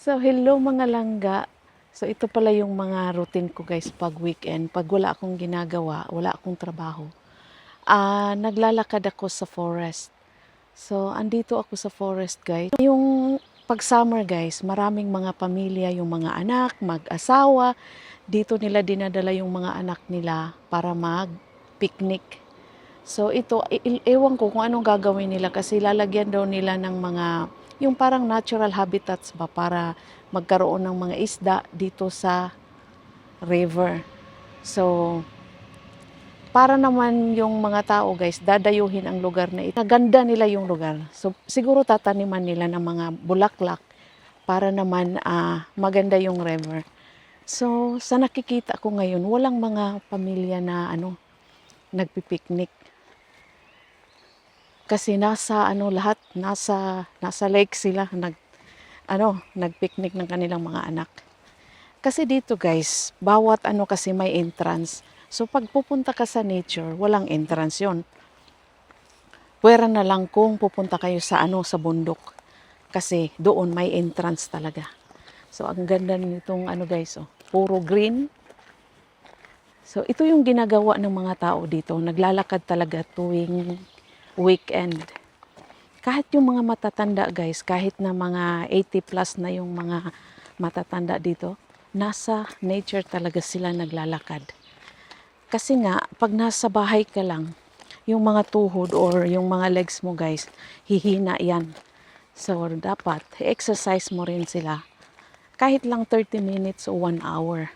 So, hello mga langga. So, ito pala yung mga routine ko guys pag weekend. Pag wala akong ginagawa, wala akong trabaho. Naglalakad ako sa forest. So, andito ako sa forest guys. Yung pag summer guys, maraming mga pamilya, yung mga anak, mag-asawa. Dito nila dinadala yung mga anak nila para mag-picnic. So ito, ewan ko kung anong gagawin nila kasi lalagyan daw nila ng mga, yung parang natural habitats ba para magkaroon ng mga isda dito sa river. So, para naman yung mga tao guys, dadayuhin ang lugar na ito. Naganda nila yung lugar. So, siguro tataniman nila ng mga bulaklak para naman maganda yung river. So, sa nakikita ko ngayon, walang mga pamilya na nagpipiknik. Kasi lahat nasa lake sila nagpicnic ng kanilang mga anak. Kasi dito guys, bawat kasi may entrance. So pag pupunta ka sa nature, walang entrance 'yon. Pwera na lang kung pupunta kayo sa bundok. Kasi doon may entrance talaga. So ang ganda nitong guys, puro green. So ito yung ginagawa ng mga tao dito. Naglalakad talaga tuwing weekend. Kahit yung mga matatanda guys, kahit na mga 80 plus na yung mga matatanda dito, nasa nature talaga sila naglalakad. Kasi nga, pag nasa bahay ka lang, yung mga tuhod or yung mga legs mo guys, hihina yan. So, dapat exercise mo rin sila. Kahit lang 30 minutes o 1 hour.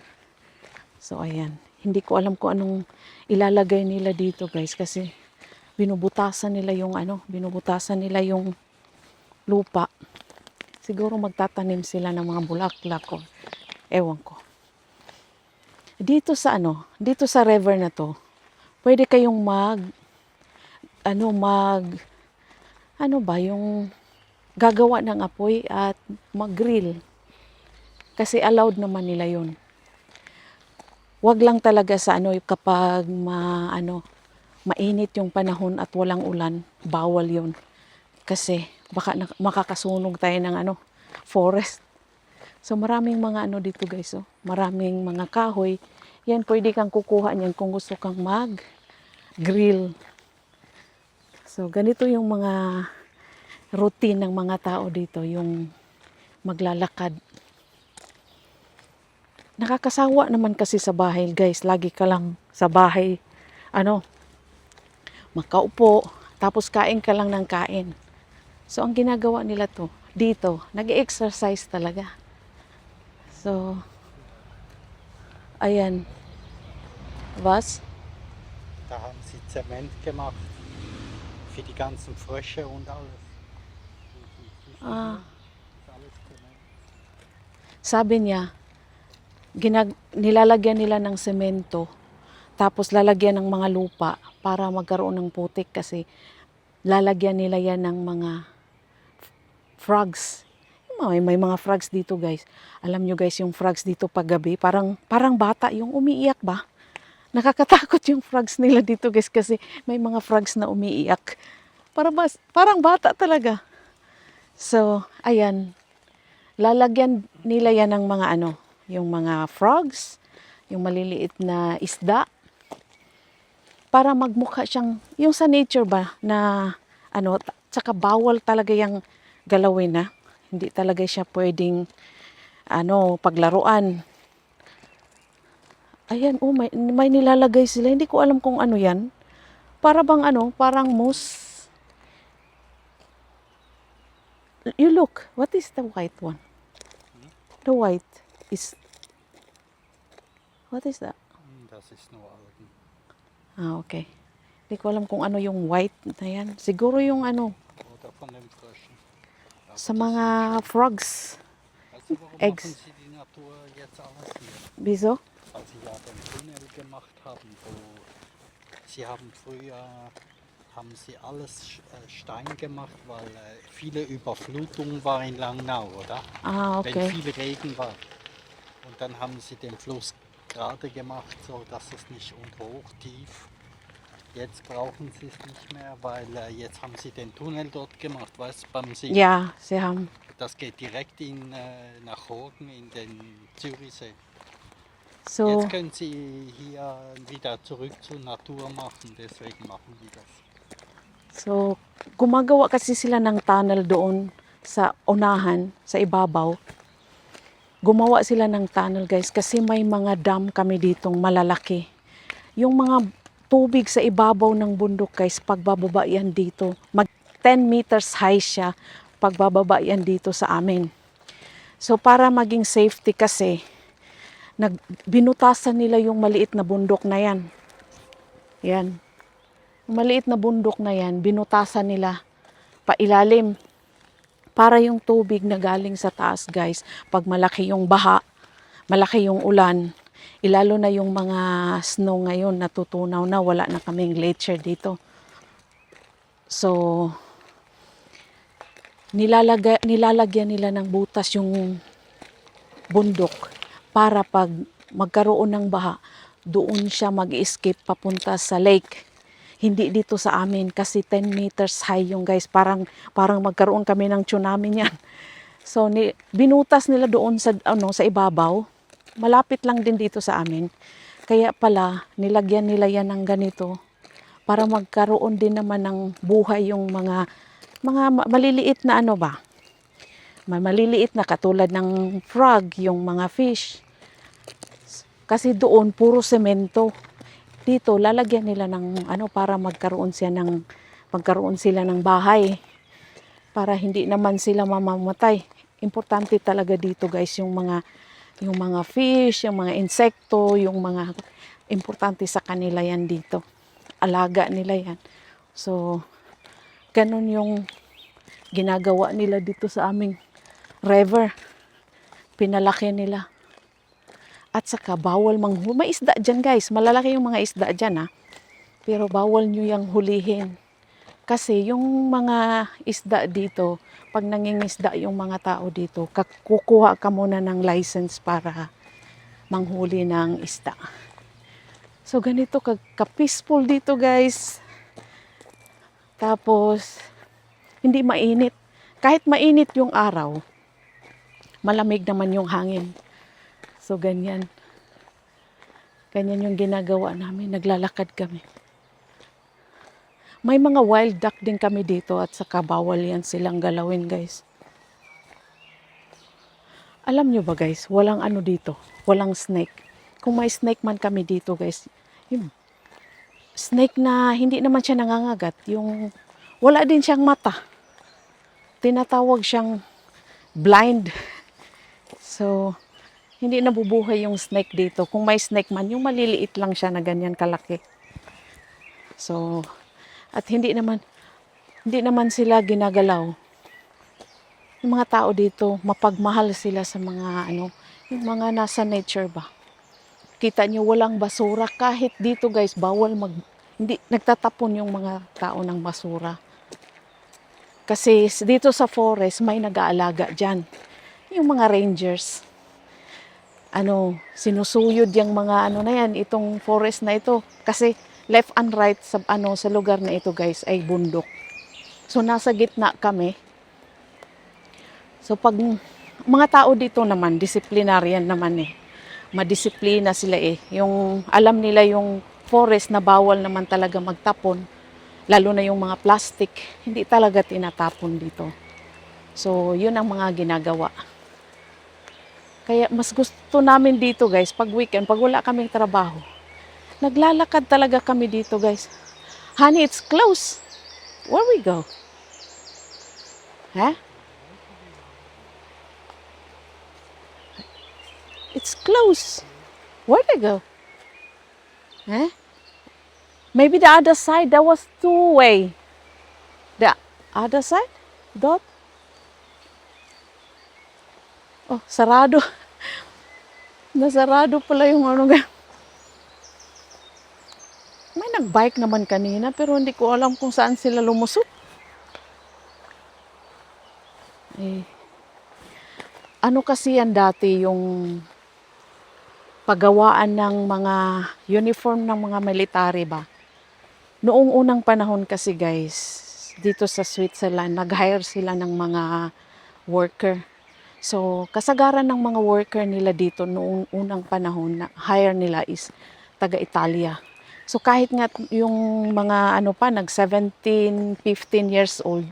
So, ayan. Hindi ko alam kung anong ilalagay nila dito guys kasi binubutasan nila yung lupa. Siguro magtatanim sila ng mga bulaklak o ewan ko. Dito sa river na to, pwede kayong yung gagawa ng apoy at mag-grill. Kasi allowed naman nila yun. Wag lang talaga sa kapag mainit yung panahon at walang ulan, bawal yun. Kasi baka makakasunog tayo ng forest. So maraming mga dito guys, maraming mga kahoy. Yan, pwede kang kukuha niyan kung gusto kang mag-grill. So ganito yung mga routine ng mga tao dito, yung maglalakad. Nakakasawa naman kasi sa bahay guys, lagi ka lang sa bahay, makaupo, tapos kain ka lang ng kain. So, ang ginagawa nila dito, nag-exercise talaga. So, ayan. Was? Da haben sie Zement gemacht für die ganzen Frösche und alles. Ah, Ist alles Zement. sabi niya, nilalagyan nila ng semento, tapos lalagyan ng mga lupa para magkaroon ng putik kasi lalagyan nila yan ng mga frogs. May mga frogs dito guys. Alam nyo guys, yung frogs dito paggabi, parang bata yung umiiyak ba? Nakakatakot yung frogs nila dito guys kasi may mga frogs na umiiyak. Parang bata talaga. So, ayan. Lalagyan nila yan ng mga yung mga frogs, yung maliliit na isda, para magmukha siyang, yung sa nature ba, na tsaka bawal talaga yung galawin na. Hindi talaga siya pwedeng paglaruan. Ayan, may nilalagay sila. Hindi ko alam kung ano yan. Para bang parang moose. You look, what is the white one? The white is, what is that? Das ist nur Algen. Okay. Hindi ko alam kung ano yung white na yan. Siguro yung Oder von den Fröschen. sa mga frogs. Weißt du, warum Eggs. machen sie die Natur jetzt alles hier? Wieso? Weil sie ja den Tunnel gemacht haben, sie haben früher haben sie alles Stein gemacht, weil viele Überflutung war in Langnau, oder? Wenn Okay. viel Regen war. Und dann haben sie den Fluss gerade gemacht, so dass es nicht und hoch, tief Jetzt brauchen sie es nicht mehr, weil jetzt haben sie den Tunnel dort gemacht, weißt du, beim See. Ja, sie haben. Das geht direkt nach Horgen in den Zürichsee. So, Jetzt können sie hier wieder zurück zur Natur machen, deswegen machen die das. so gumagawa kasi sila ng tunnel doon sa unahan, sa ibabaw. Gumawa sila ng tunnel guys kasi may mga dam kami ditong malalaki. Yung mga tubig sa ibabaw ng bundok guys, pagbababa yan dito. Mag 10 meters high siya, pagbababa yan dito sa amin. So para maging safety kasi, binutasan nila yung maliit na bundok na yan. Yan. Yung maliit na bundok na yan, binutasan nila pailalim. Para yung tubig na galing sa taas guys, pag malaki yung baha, malaki yung ulan, ilalo na yung mga snow ngayon natutunaw na, wala na kaming glacier dito. So, nilalagyan nila ng butas yung bundok para pag magkaroon ng baha, doon siya mag-escape papunta sa lake. Hindi dito sa amin kasi 10 meters high yung guys. Parang magkaroon kami ng tsunami niyan. So, binutas nila doon sa ibabaw. Malapit lang din dito sa amin. Kaya pala, nilagyan nila yan ng ganito para magkaroon din naman ng buhay yung mga maliliit na maliliit na katulad ng frog, yung mga fish. Kasi doon, puro semento. Dito, lalagyan nila ng para magkaroon sila ng bahay. Para hindi naman sila mamamatay. Importante talaga dito guys, yung mga fish, yung mga insekto, yung mga importante sa kanila yan dito. Alaga nila yan. So, ganun yung ginagawa nila dito sa aming river. Pinalaki nila. At saka bawal manghuli. May isda dyan guys. Malalaki yung mga isda dyan ha. Pero bawal nyo yung hulihin. Kasi yung mga isda dito, pag nangingisda yung mga tao dito, kukuha ka muna ng license para manghuli ng isda. So ganito ka-peaceful dito guys. Tapos, hindi mainit. Kahit mainit yung araw, malamig naman yung hangin. So, ganyan. Ganyan yung ginagawa namin. Naglalakad kami. May mga wild duck din kami dito at saka bawal yan silang galawin, guys. Alam nyo ba, guys, walang dito. Walang snake. Kung may snake man kami dito, guys, yung snake na hindi naman siya nangangagat. Yung wala din siyang mata. Tinatawag siyang blind. So, hindi nabubuhay yung snake dito. Kung may snake man, yung maliliit lang siya na ganyan kalaki. So, at hindi naman sila ginagalaw. Yung mga tao dito, mapagmahal sila sa mga yung mga nasa nature ba. Kita nyo, walang basura. Kahit dito guys, bawal hindi nagtatapon yung mga tao ng basura. Kasi dito sa forest, may nag-aalaga dyan. Yung mga rangers. Sinusuyod yung mga na yan, itong forest na ito. Kasi left and right sa lugar na ito guys ay bundok. So nasa gitna kami. So pag mga tao dito naman, disciplinarian naman madisiplina sila Yung alam nila yung forest na bawal naman talaga magtapon. Lalo na yung mga plastic, hindi talaga tinatapon dito. So yun ang mga ginagawa. Kaya mas gusto namin dito guys, pag weekend, pag wala kaming trabaho, naglalakad talaga kami dito guys. Honey, it's close. Where we go? Huh? It's close. Where they go? Huh? Maybe the other side, that was two-way. The other side? Dot? Oh, sarado. Nasarado pala yung May nag-bike naman kanina pero hindi ko alam kung saan sila lumusot. Kasi yan dati yung paggawaan ng mga uniform ng mga military ba? Noong unang panahon kasi guys, dito sa Switzerland, nag-hire sila ng mga worker. So, kasagaran ng mga worker nila dito noong unang panahon na hire nila is taga-Italia. So, kahit nga yung mga ano pa, nag 17, 15 years old,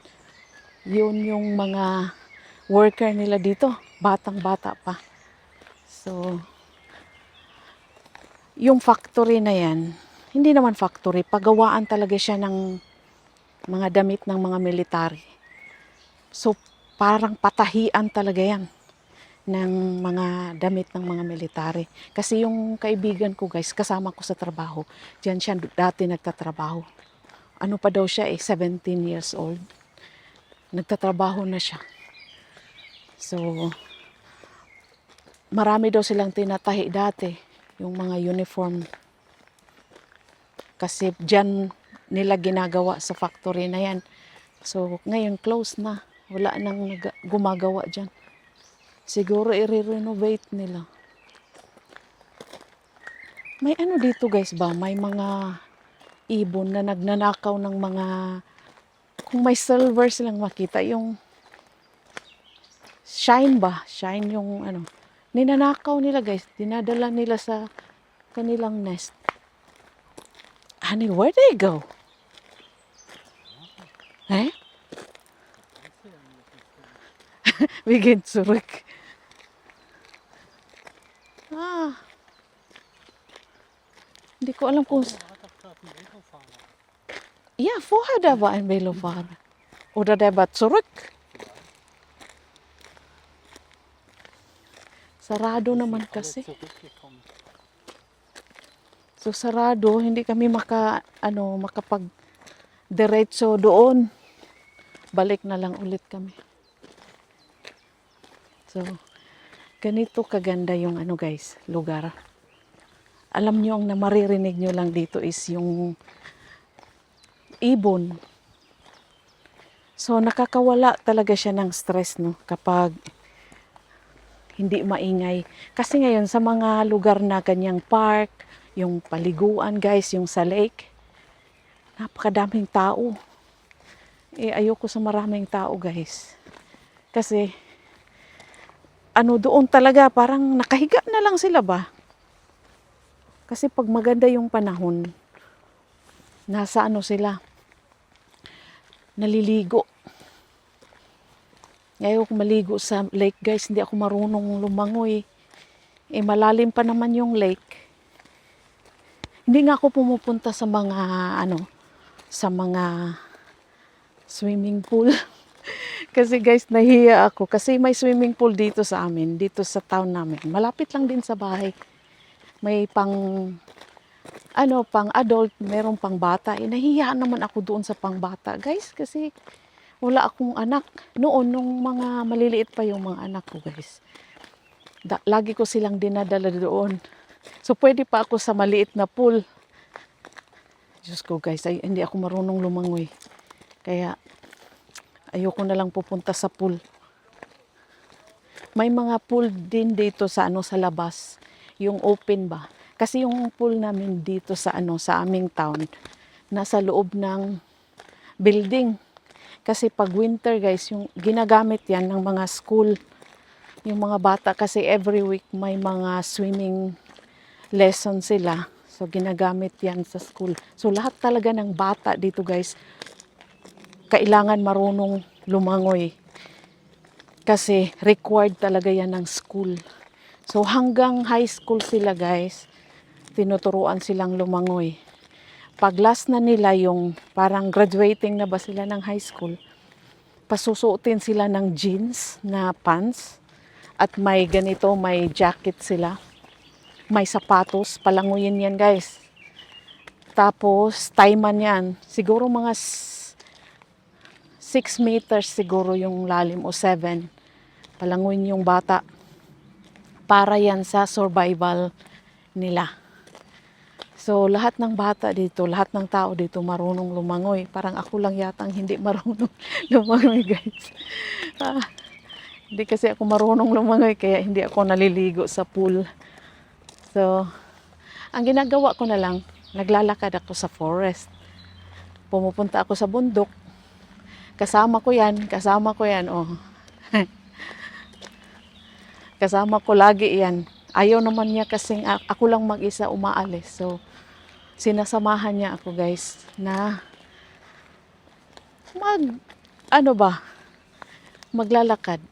yun yung mga worker nila dito. Batang-bata pa. So, yung factory na yan, hindi naman factory, pagawaan talaga siya ng mga damit ng mga military. So, parang patahian talaga yan ng mga damit ng mga military. Kasi yung kaibigan ko guys, kasama ko sa trabaho, diyan siya dati nagtatrabaho. Ano pa daw siya 17 years old. Nagtatrabaho na siya. So, marami daw silang tinatahi dati, yung mga uniform. Kasi diyan nila ginagawa sa factory na yan. So, ngayon close na. Wala nang gumagawa dyan. Siguro i-renovate nila. May ano dito guys ba? May mga ibon na nagnanakaw ng mga... Kung may silver silang makita, yung shine ba? Shine yung ano. Ninanakaw nila guys. Dinadala nila sa kanilang nest. Honey, where they go? Eh? Wir gehen zurück. Ah, hindi ko alam kung... Hat doch gerade einen Velofahrer. Ja, vorher da war ein Velofahrer. Oder der war zurück. Sarado naman Alle kasi. zurückgekommen. So sarado, hindi kami makapag diretso doon. Balik na lang ulit kami. So, ganito kaganda yung ano guys, lugar. Alam nyo, ang maririnig nyo lang dito is yung ibon. So, nakakawala talaga siya ng stress, no? Kapag hindi maingay. Kasi ngayon, sa mga lugar na kanyang park, yung paliguan, guys, yung sa lake, napakadaming tao. Ayoko sa maraming tao, guys. Kasi, doon talaga, parang nakahiga na lang sila ba? Kasi pag maganda yung panahon, nasa sila, naliligo. Ngayon kung maligo sa lake guys, hindi ako marunong lumangoy. Malalim pa naman yung lake. Hindi nga ako pumupunta sa mga sa mga swimming pool. Kasi guys, nahiya ako. Kasi may swimming pool dito sa amin, dito sa town namin. Malapit lang din sa bahay. May pang adult, meron pang bata. Nahiya naman ako doon sa pang bata, guys, kasi wala akong anak. Noon, nung mga maliliit pa yung mga anak ko, guys. Lagi ko silang dinadala doon. So, pwede pa ako sa maliit na pool. Diyos ko, guys, hindi ako marunong lumangoy. Kaya, ayoko na lang pupunta sa pool. May mga pool din dito sa sa labas. Yung open ba? Kasi yung pool namin dito sa sa aming town, nasa loob ng building. Kasi pag winter guys, yung ginagamit yan ng mga school, yung mga bata kasi every week may mga swimming lesson sila. So ginagamit yan sa school. So lahat talaga ng bata dito guys, kailangan marunong lumangoy. Kasi required talaga yan ng school. So hanggang high school sila guys, tinuturuan silang lumangoy. Pag last na nila yung parang graduating na ba sila ng high school, pasusuotin sila ng jeans na pants at may ganito, may jacket sila. May sapatos, palanguyin yan guys. Tapos taiman yan. Siguro mga 6 meters siguro yung lalim o 7. Palanguyin yung bata. Para yan sa survival nila. So, lahat ng bata dito, lahat ng tao dito marunong lumangoy. Parang ako lang yatang hindi marunong lumangoy, guys. Hindi kasi ako marunong lumangoy, kaya hindi ako naliligo sa pool. So, ang ginagawa ko na lang, naglalakad ako sa forest. pumupunta ako sa bundok, kasama ko yan, oh. Kasama ko lagi yan. Ayaw naman niya kasing ako lang mag-isa umaalis. So, sinasamahan niya ako guys na maglalakad.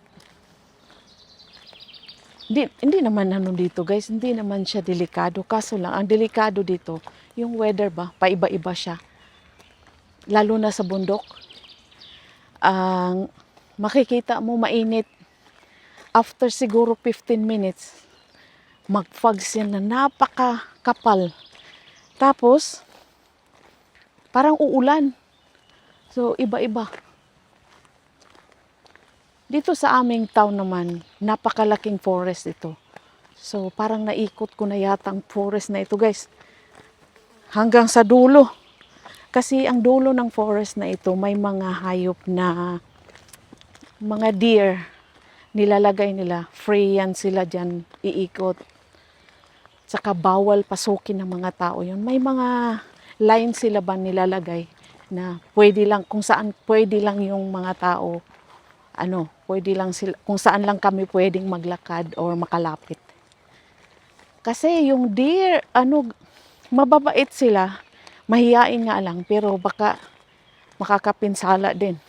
Hindi naman dito guys, hindi naman siya delikado. Kaso lang, ang delikado dito, yung weather ba, paiba-iba siya. Lalo na sa bundok. Ang makikita mo mainit. After siguro 15 minutes, mag-fogs yan na napakakapal. Tapos, parang uulan. So, iba-iba. Dito sa aming town naman, napakalaking forest ito. So, parang naikot ko na yata ang forest na ito, guys. Hanggang sa dulo. Kasi ang dulo ng forest na ito, may mga hayop na mga deer. Nilalagay nila. Free yan sila dyan iikot. Saka bawal pasukin ng mga tao yun. May mga line sila ba nilalagay na pwede lang, kung saan pwede lang yung mga tao, pwede lang sila, kung saan lang kami pwedeng maglakad or makalapit. Kasi yung deer, mababait sila, mahiyain nga lang, pero baka makakapinsala din.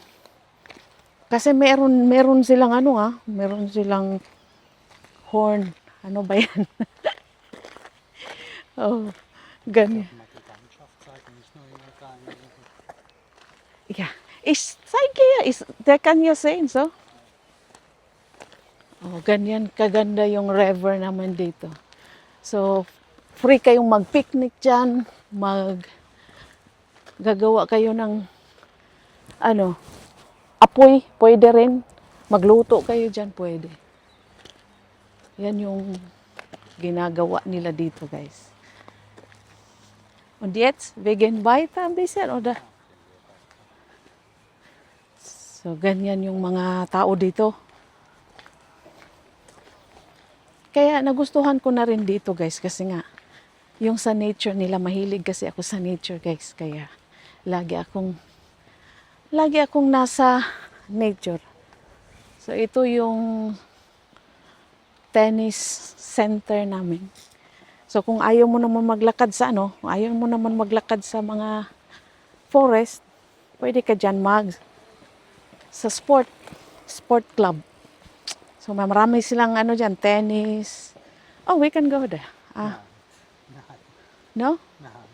Kasi meron silang meron silang horn. Ano ba yan? Oh, ganyan. Mal die Landschaft zeigen, nicht nur in der kleinen. Ja, der kann ja sehen, so. Oh, ganyan kaganda yung river naman dito. So, free kayong mag-picnic dyan, gagawa kayo ng, apoy, pwede rin. Magluto kayo dyan, pwede. Yan yung ginagawa nila dito, guys. Und jetzt, wir gehen weiter ein bisschen, oder? So, ganyan yung mga tao dito. Kaya nagustuhan ko na rin dito, guys, kasi nga, yung sa nature nila, mahilig kasi ako sa nature, guys. Kaya, lagi akong nasa nature. So, ito yung tennis center namin. So, kung ayaw mo naman maglakad sa mga forest, pwede ka dyan sa sport club. So, marami silang dyan, tennis. Oh, we can go there. Nein, No? nein.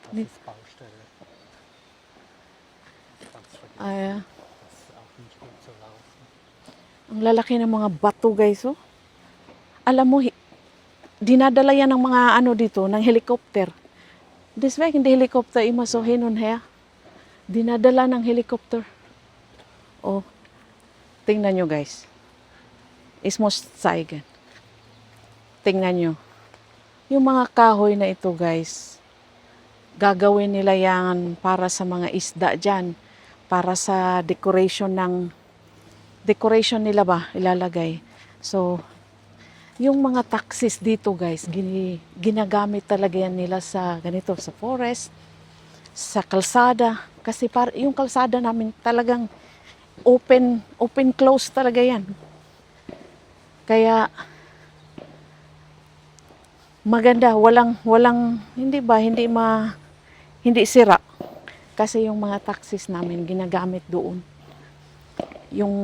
Das Nicht. ist Baustelle. Ganz vergessen. Ay, Das ist auch nicht gut zu laufen. ang lalaki ng mga bato, guys, oh. Alam mo, dinadala yan ng mga dito, ng helicopter. Deswegen die Helikopter immer so hin und her. Dinadala ng helicopter. Oh, tingnan nyo, guys. Ich muss zeigen. Tingnan nyo. Yung mga kahoy na ito, guys, gagawin nila yan para sa mga isda dyan. Para sa decoration nila ba, ilalagay. So, yung mga taxis dito, guys, ginagamit talaga yan nila sa ganito, sa forest, sa kalsada. Kasi yung kalsada namin talagang open close talaga yan. Kaya maganda, hindi sira. Kasi yung mga taxis namin ginagamit doon. Yung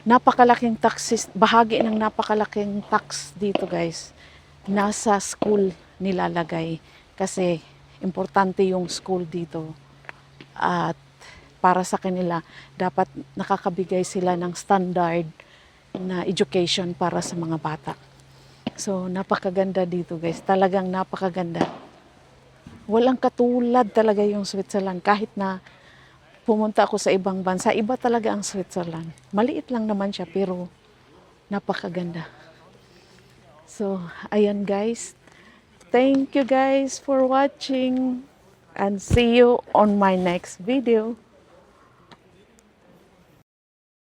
napakalaking taxis, bahagi ng napakalaking tax dito, guys, nasa school nilalagay. Kasi importante yung school dito. At para sa kanila, dapat nakakabigay sila ng standard na education para sa mga bata. So, napakaganda dito, guys. Talagang napakaganda. Walang katulad talaga yung Switzerland. Kahit na pumunta ako sa ibang bansa, iba talaga ang Switzerland. Maliit lang naman siya, pero napakaganda. So, ayan, guys. Thank you, guys, for watching. And see you on my next video.